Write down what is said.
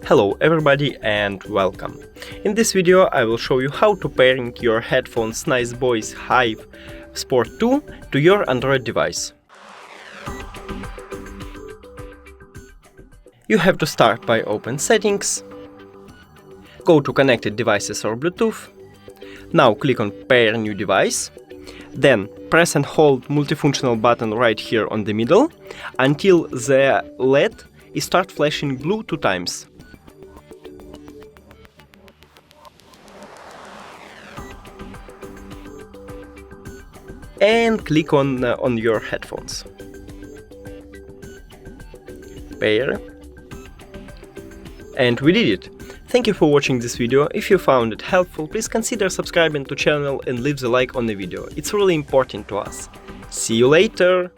Hello everybody and welcome. In this video I will show you how to pairing your headphones NICEBOY Hive Sport 2 to your Android device. You have to start by open Settings, go to Connected Devices or Bluetooth. Now click on Pair New Device. Then press and hold multifunctional button right here on the middle until the LED is start flashing blue 2 times. And click on your headphones. Pair. And we did it! Thank you for watching this video. If you found it helpful, please consider subscribing to channel and leave the like on the video. It's really important to us. See you later!